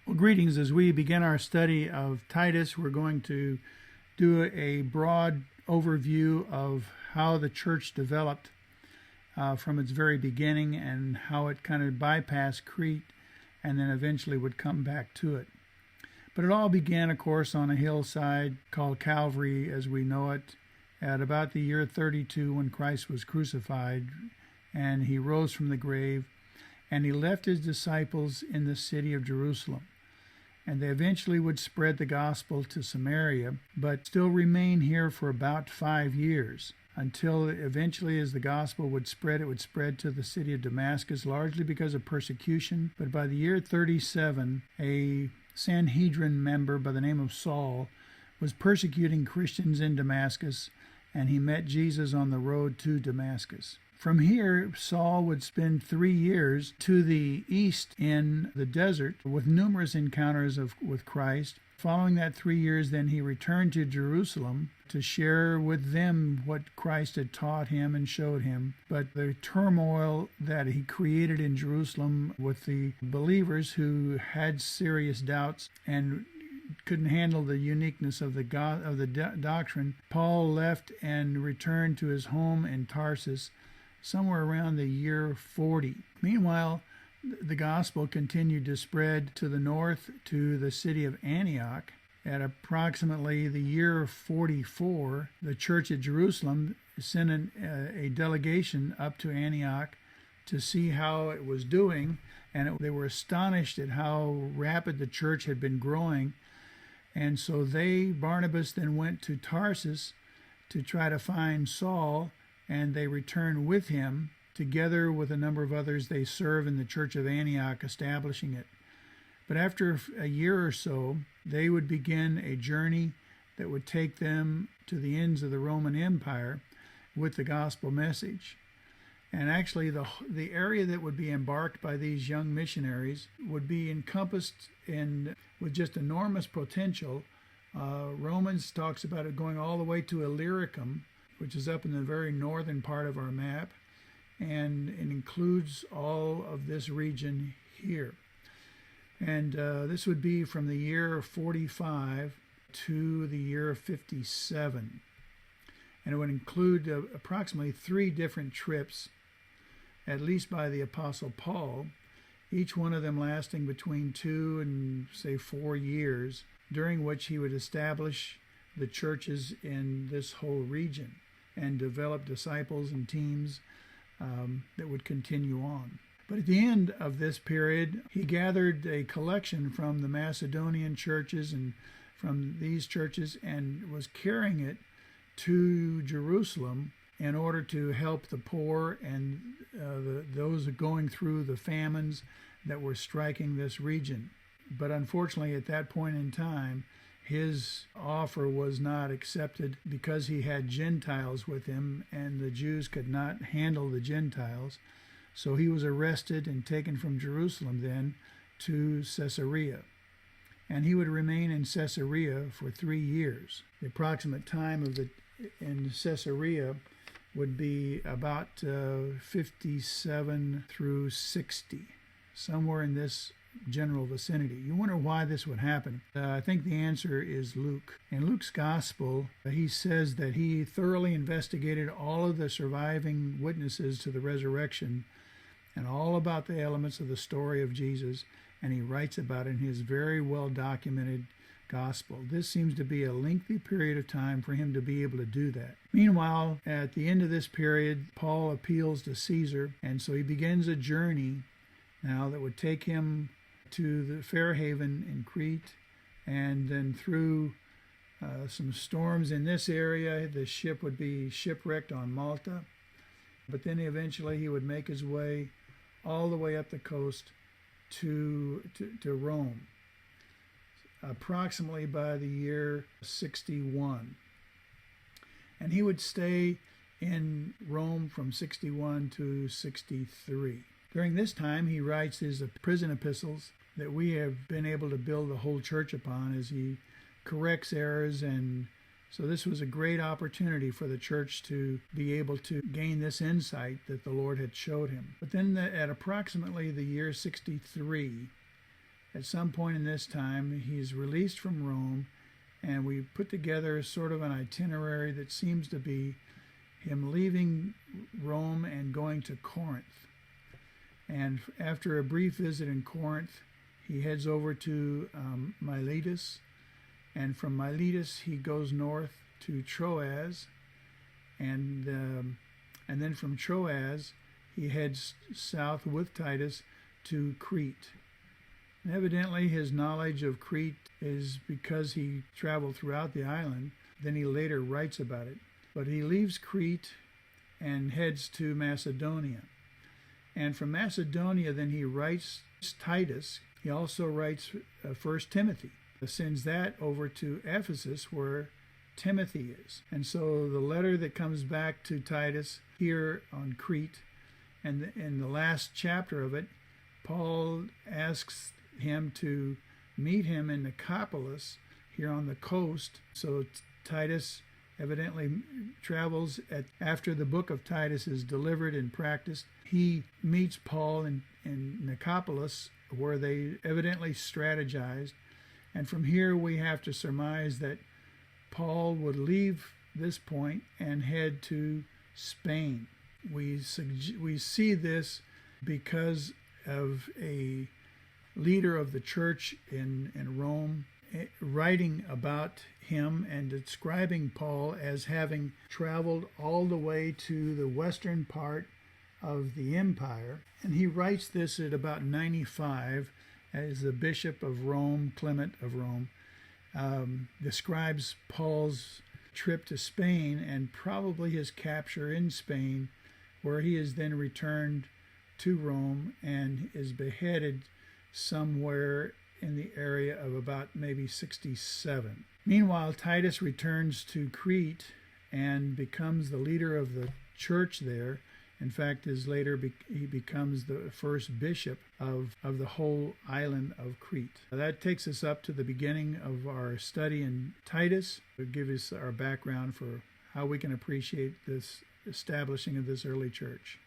Well, greetings. As we begin our study of Titus, we're going to do a broad overview of how the church developed from its very beginning and how it kind of bypassed Crete and then eventually would come back to it. But it all began, of course, on a hillside called Calvary as we know it at about the year 32 when Christ was crucified and he rose from the grave and he left his disciples in the city of Jerusalem. And they eventually would spread the gospel to Samaria, but still remain here for about 5 years, until eventually as the gospel would spread, it would spread to the city of Damascus, largely because of persecution. But by the year 37, a Sanhedrin member by the name of Saul was persecuting Christians in Damascus, and he met Jesus on the road to Damascus. From here, Saul would spend 3 years to the east in the desert with numerous encounters with Christ. Following that 3 years, then he returned to Jerusalem to share with them what Christ had taught him and showed him. But the turmoil that he created in Jerusalem with the believers who had serious doubts and couldn't handle the uniqueness of the doctrine, Paul left and returned to his home in Tarsus somewhere around the year 40. Meanwhile, the gospel continued to spread to the north to the city of Antioch. At approximately the year 44, the church at Jerusalem sent a delegation up to Antioch to see how it was doing, and they were astonished at how rapid the church had been growing. And so Barnabas then went to Tarsus to try to find Saul, and they returned with him. Together with a number of others, they serve in the church of Antioch, establishing it. But after a year or so, they would begin a journey that would take them to the ends of the Roman Empire with the gospel message. And actually, the area that would be embarked by these young missionaries would be encompassed with just enormous potential. Romans talks about it going all the way to Illyricum, which is up in the very northern part of our map, and it includes all of this region here. And this would be from the year 45 to the year 57. And it would include approximately 3 different trips, at least by the Apostle Paul, each one of them lasting between 2 and, say, 4 years, during which he would establish the churches in this whole region and develop disciples and teams that would continue on. But at the end of this period, he gathered a collection from the Macedonian churches and from these churches and was carrying it to Jerusalem in order to help the poor and those going through the famines that were striking this region. But unfortunately, at that point in time, his offer was not accepted because he had Gentiles with him, and the Jews could not handle the Gentiles. So he was arrested and taken from Jerusalem then to Caesarea. And he would remain in Caesarea for 3 years. The approximate time in Caesarea would be about 57 through 60, somewhere in this general vicinity. You wonder why this would happen. I think the answer is Luke. In Luke's gospel, he says that he thoroughly investigated all of the surviving witnesses to the resurrection and all about the elements of the story of Jesus, and he writes about it in his very well documented gospel. This seems to be a lengthy period of time for him to be able to do that. Meanwhile, at the end of this period, Paul appeals to Caesar, and so he begins a journey now that would take him to the Fair Haven in Crete, and then through some storms in this area, the ship would be shipwrecked on Malta. But then eventually he would make his way all the way up the coast to Rome, approximately by the year 61. And he would stay in Rome from 61 to 63. During this time, he writes his prison epistles that we have been able to build the whole church upon as he corrects errors. And so this was a great opportunity for the church to be able to gain this insight that the Lord had showed him. But then at approximately the year 63, at some point in this time, he's released from Rome, and we put together sort of an itinerary that seems to be him leaving Rome and going to Corinth. And after a brief visit in Corinth, he heads over to Miletus, and from Miletus he goes north to Troas, and then from Troas he heads south with Titus to Crete. And evidently his knowledge of Crete is because he traveled throughout the island. Then he later writes about it. But he leaves Crete and heads to Macedonia. And from Macedonia, then he writes Titus. He also writes 1 Timothy. Sends that over to Ephesus, where Timothy is. And so the letter that comes back to Titus here on Crete, and in the last chapter of it, Paul asks him to meet him in Nicopolis here on the coast. So Titus evidently travels after the book of Titus is delivered and practiced. He meets Paul in Nicopolis, where they evidently strategized. And from here we have to surmise that Paul would leave this point and head to Spain. We see this because of a leader of the church in Rome writing about him and describing Paul as having traveled all the way to the western part of the empire. And he writes this at about 95 as the Bishop of Rome, Clement of Rome, describes Paul's trip to Spain and probably his capture in Spain, where he is then returned to Rome and is beheaded somewhere in the area of about maybe 67. Meanwhile, Titus returns to Crete and becomes the leader of the church there. In fact, he becomes the first bishop of the whole island of Crete. That takes us up to the beginning of our study in Titus. It will give us our background for how we can appreciate this establishing of this early church.